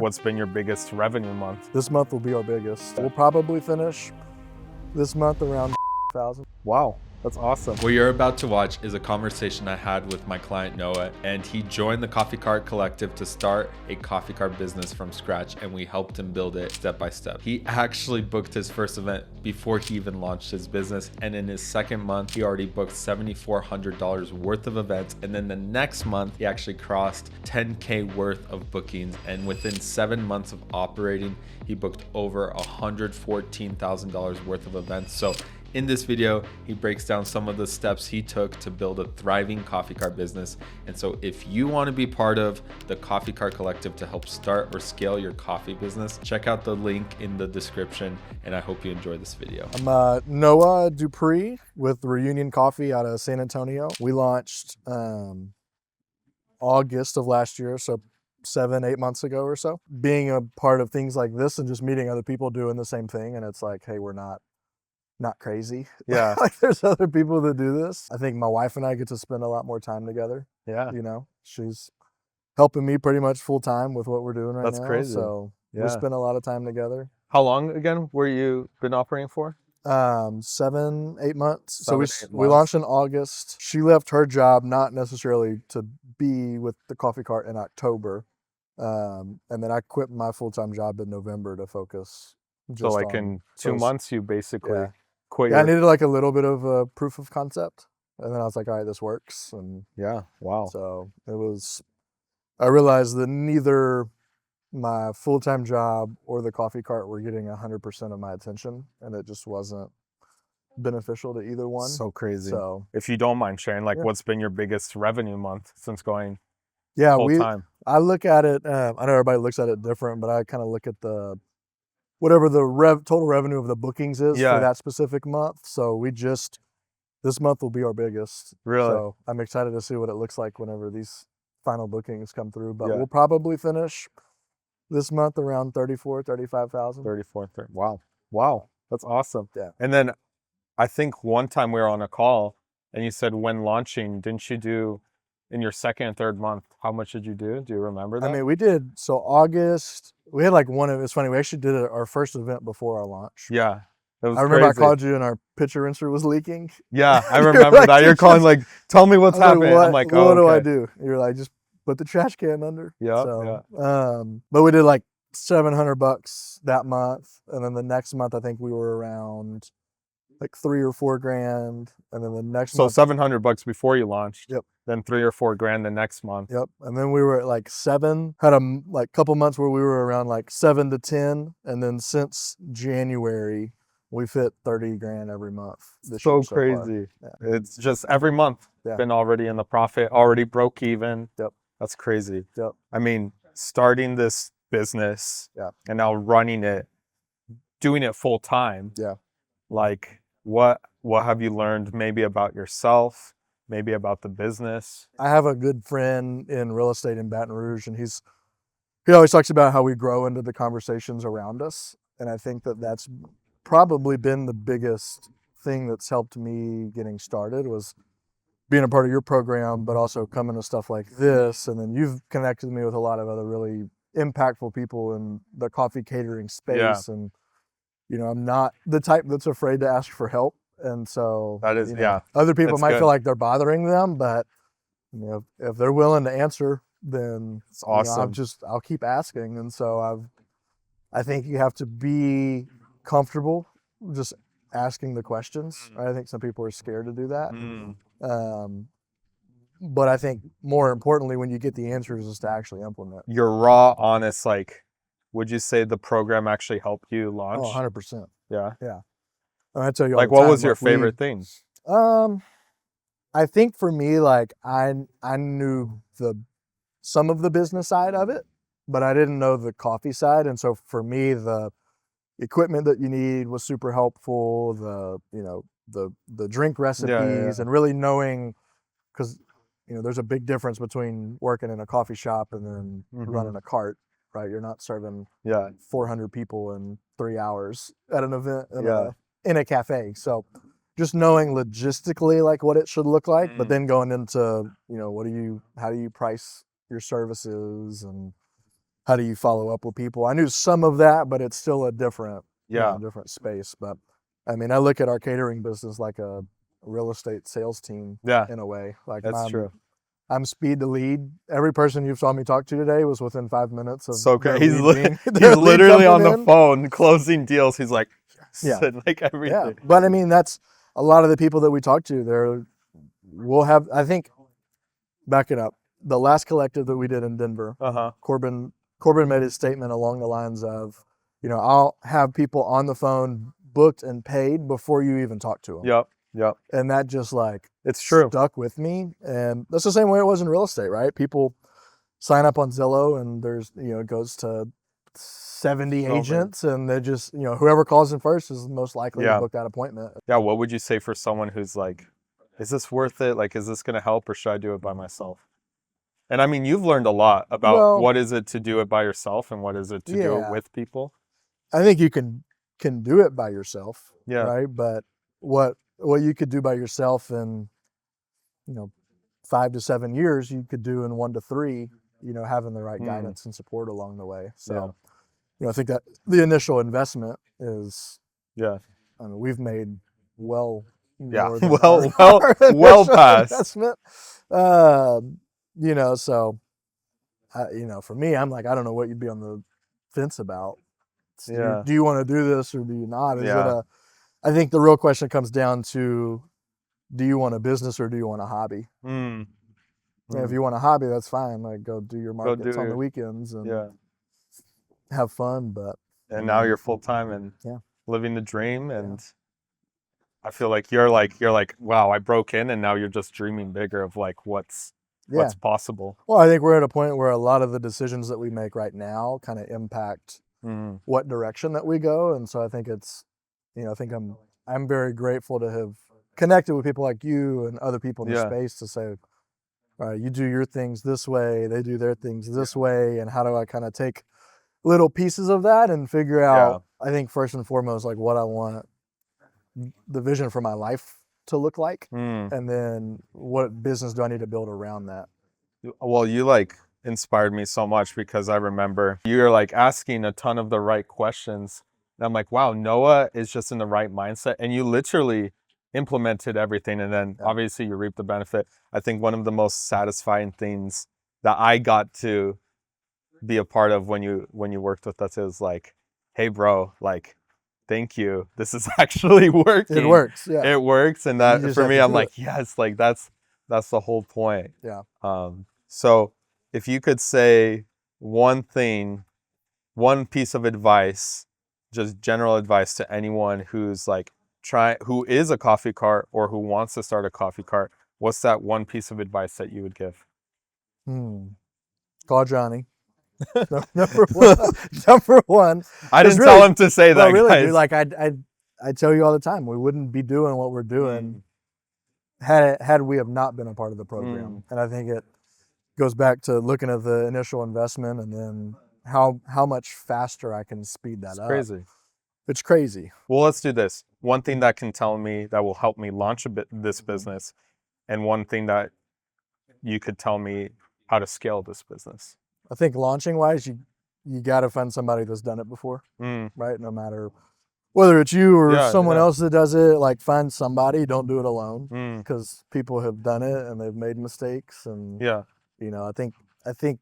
what's been your biggest revenue month? This month will be our biggest. We'll probably finish this month around 1,000. Wow, that's awesome. What you're about to watch is a conversation I had with my client Noah, and he joined the Coffee Cart Collective to start a coffee cart business from scratch, and we helped him build it step by step. He actually booked his first event before he even launched his business, and in his second month, he already booked $7,400 worth of events, and then the next month, he actually crossed 10K worth of bookings, and within 7 months of operating, he booked over $114,000 worth of events. So in this video, he breaks down some of the steps he took to build a thriving coffee cart business. And so if you want to be part of the Coffee Cart Collective to help start or scale your coffee business, check out the link in the description, and I hope you enjoy this video. I'm Noah Dupree with Reunion Coffee out of San Antonio. We launched August of last year, so 7-8 months ago or so. Being a part of things like this and just meeting other people doing the same thing, and it's like, hey, we're not crazy. Yeah. Like there's other people that do this. I think my wife and I get to spend a lot more time together. Yeah. You know, she's helping me pretty much full time with what we're doing right now. That's crazy. So Yeah. we spend a lot of time together. How long again were you been operating for? 7-8 months. So 7-8 we launched in August. She left her job not necessarily to be with the coffee cart in October. And then I quit my full-time job in November to focus. So like in 2 months, you basically quit. Yeah, I needed like a little bit of a proof of concept. And then I was like, all right, this works. And yeah, wow. so I realized that neither my full-time job or the coffee cart were getting 100% of my attention. And it just wasn't beneficial to either one. So crazy. So if you don't mind sharing, like what's been your biggest revenue month since going full time? I look at it, I know everybody looks at it different, but I kind of look at whatever the total revenue of the bookings is for that specific month. So this month will be our biggest. Really? So I'm excited to see what it looks like whenever these final bookings come through. But we'll probably finish this month around 35,000. 30. Wow. That's awesome. Yeah. And then I think one time we were on a call and you said when launching, didn't you do in your second and third month, how much did you do? Do you remember that? I mean, we did. So August, we had like it's funny. We actually did our first event before our launch. Yeah. I remember crazy. I called you and our pitcher rinser was leaking. Yeah, I remember like, that. You're calling like, tell me what's happening. Like, I'm like, what do I do? You're like, just put the trash can under. Yeah. But we did like $700 that month. And then the next month, I think we were around like $3 or $4 grand. And then the next month. So $700 before you launched. Yep. Then $3 or $4 grand the next month. Yep. And then we were at like 7, had a like couple months where we were around like 7 to 10. And then since January, we've hit 30 grand every month. So crazy. Yeah. It's just every month been already in the profit, already broke even. Yep. That's crazy. Yep. I mean, starting this business and now running it, doing it full time. Yeah. Like what have you learned maybe about yourself, maybe about the business? I have a good friend in real estate in Baton Rouge, and he always talks about how we grow into the conversations around us. And I think that's probably been the biggest thing that's helped me getting started was being a part of your program, but also coming to stuff like this. And then you've connected me with a lot of other really impactful people in the coffee catering space. Yeah. And, you know, I'm not the type that's afraid to ask for help. And so that is, other people might feel like they're bothering them, but you know, if they're willing to answer, then it's awesome. I'll keep asking. And so I think you have to be comfortable just asking the questions. I think some people are scared to do that. But I think more importantly, when you get the answers, is to actually implement. Your raw, honest, like, would you say the program actually helped you launch? Oh, 100%. Yeah. Yeah. I tell you, like, what was your favorite thing? I think for me, like I knew some of the business side of it, but I didn't know the coffee side. And so for me, the equipment that you need was super helpful. The drink recipes and really knowing, because there's a big difference between working in a coffee shop and then running a cart, right? You're not serving 400 people in 3 hours at an event in a cafe. So just knowing logistically like what it should look like, but then going into how do you price your services and how do you follow up with people? I knew some of that, but it's still a different, Yeah. different space. But I mean, I look at our catering business like a real estate sales team Yeah. in a way. Like That's true. I'm speed to lead. Every person you saw me talk to today was within 5 minutes of So their great. lead being, He's their lead literally on jumping the in. phone closing deals. He's like, yes, Yeah. and like everything. Yeah, but I mean, that's a lot of the people that we talk to. We'll have, I think, back it up. The last collective that we did in Denver, Uh-huh. Corbin made his statement along the lines of, I'll have people on the phone booked and paid before you even talk to them. Yep. And that just like It's true. stuck with me. And that's the same way it was in real estate, right? People sign up on Zillow and there's, it goes to 70 So many. agents and they just, whoever calls in first is most likely to Yeah. book that appointment. Yeah. What would you say for someone who's like, is this worth it? Like, is this going to help or should I do it by myself? And I mean, you've learned a lot about Well, what is it to do it by yourself and what is it to do it Yeah. with people. I think you can do it by yourself, Yeah. right? But what you could do by yourself in 5 to 7 years, you could do in 1 to 3. Having the right guidance and support along the way. So, I think that the initial investment is, Yeah. I mean, we've made well Yeah. more than Well our initial past. investment. So, for me, I'm like, I don't know what you'd be on the fence about. Yeah. Do you want to do this or do you not? Yeah. I think the real question comes down to, do you want a business or do you want a hobby? Mm. And if you want a hobby, that's fine. Like, go do your Go do markets on the it. weekends and Yeah. have fun. But And now you're full time and Yeah. living the dream. And I feel like you're like, wow, I broke in and now you're just dreaming bigger of like what's possible. Well, I think we're at a point where a lot of the decisions that we make right now kind of impact what direction that we go. And so I think it's, I think I'm very grateful to have connected with people like you and other people in the space to say, all right, you do your things this way, they do their things this way, and how do I kind of take little pieces of that and figure out, I think first and foremost, like what I want the vision for my life to look like, and then what business do I need to build around that. Well, you like inspired me so much because I remember you're like asking a ton of the right questions. And I'm like, wow, Noah is just in the right mindset. And you literally implemented everything. And then obviously you reap the benefit. I think one of the most satisfying things that I got to be a part of when you worked with us is like, hey bro, like, thank you. This is actually working. It works. Yeah. It works. And that for me, I'm like, it. yes, like that's the whole point. Yeah. So if you could say one thing, one piece of advice, just general advice to anyone who's like who is a coffee cart or who wants to start a coffee cart, what's that one piece of advice that you would give? Call Johnny. Number one. I didn't tell him to say that, really, guys. dude, like I tell you all the time, we wouldn't be doing what we're doing had we have not been a part of the program. And I think it goes back to looking at the initial investment and then how much faster I can speed that up. Crazy. It's crazy. Well, let's do this. One thing that can tell me that will help me launch this business, and one thing that you could tell me how to scale this business. I think launching wise, you got to find somebody that's done it before, right? No matter whether it's you or someone else that does it, like find somebody, don't do it alone, because people have done it and they've made mistakes. And I think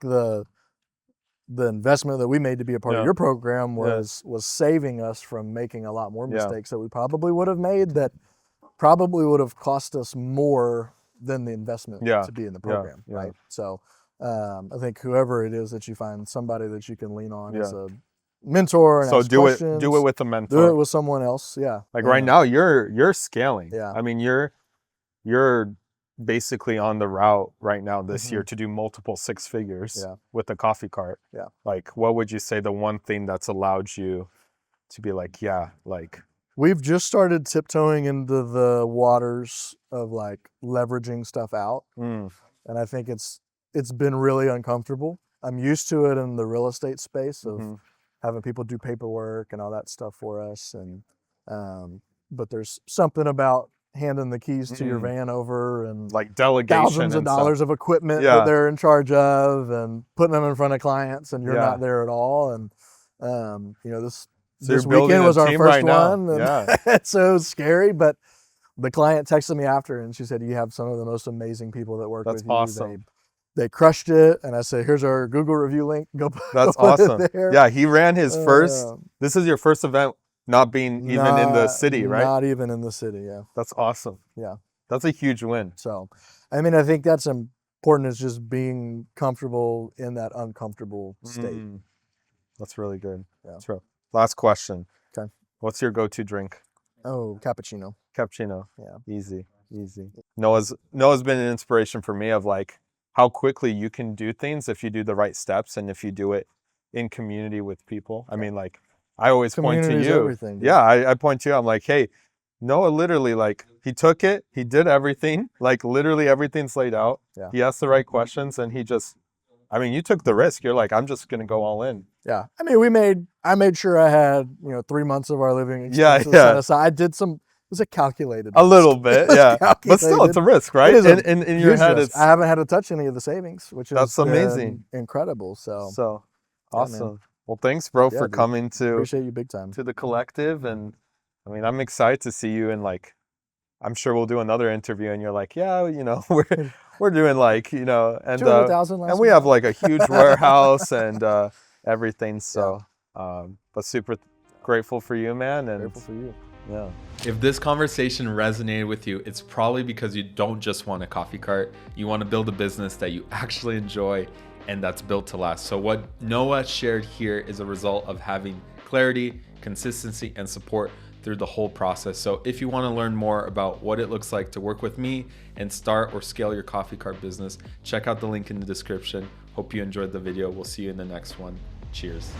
the investment that we made to be a part of your program was saving us from making a lot more mistakes that we probably would have made, that probably would have cost us more than the investment to be in the program, right? So I think whoever it is that you find, somebody that you can lean on as a mentor and ask questions. Do it with a mentor. Do it with someone else. Yeah. Like right now you're scaling. Yeah. I mean, you're basically on the route right now this year to do multiple 6 figures with the coffee cart. Yeah. Like, what would you say the one thing that's allowed you to be like, we've just started tiptoeing into the waters of like leveraging stuff out. And I think it's been really uncomfortable. I'm used to it in the real estate space of having people do paperwork and all that stuff for us. And, but there's something about handing the keys to your van over and like delegation thousands of and stuff. dollars of equipment Yeah. that they're in charge of and putting them in front of clients and you're Yeah. not there at all. And, you know, So this you're building weekend a was our team first right now. one. And Yeah. so it was scary, but the client texted me after and she said, you have some of the most amazing people that work That's with you. awesome. They crushed it. And I said, here's our Google review link. Go That's put it awesome. there. Yeah, he ran his first. Uh, This is your first event not being even in the city, right? Not even in the city, yeah. That's awesome. Yeah. That's a huge win. So, I mean, I think that's important, is just being comfortable in that uncomfortable state. That's really good. Yeah. That's real. Last question. Okay. What's your go-to drink? Oh, cappuccino. Cappuccino. Yeah. Easy. Noah's been an inspiration for me of like how quickly you can do things if you do the right steps and if you do it in community with people. I mean, like I always point to Community's you. everything, dude. Yeah, I point to you. I'm like, hey, Noah literally, like, he took it, he did everything, like literally everything's laid out. Yeah. He asked the right questions and he just, I mean, you took the risk. You're like, I'm just gonna go all in. Yeah. I mean, I made sure I had, 3 months of our living Yeah, expenses yeah. set aside. I did some, it was a calculated A risk. little bit, yeah. But still, it's a risk, right? It is a In your huge head, risk. it's I haven't had to touch any of the savings, which is That's amazing. incredible. So, so Yeah, man. awesome. Well, thanks, bro, Yeah, for dude. coming to appreciate you big time. the collective. And I mean, I'm excited to see you. And like, I'm sure we'll do another interview and you're like, yeah, we're doing like, and 200,000 last and we week. have like a huge warehouse and everything. So, but super grateful for you, man. And Grateful for you. yeah. If this conversation resonated with you, it's probably because you don't just want a coffee cart. You want to build a business that you actually enjoy and that's built to last. So what Noah shared here is a result of having clarity, consistency, and support through the whole process. So if you want to learn more about what it looks like to work with me and start or scale your coffee cart business, check out the link in the description. Hope you enjoyed the video. We'll see you in the next one. Cheers.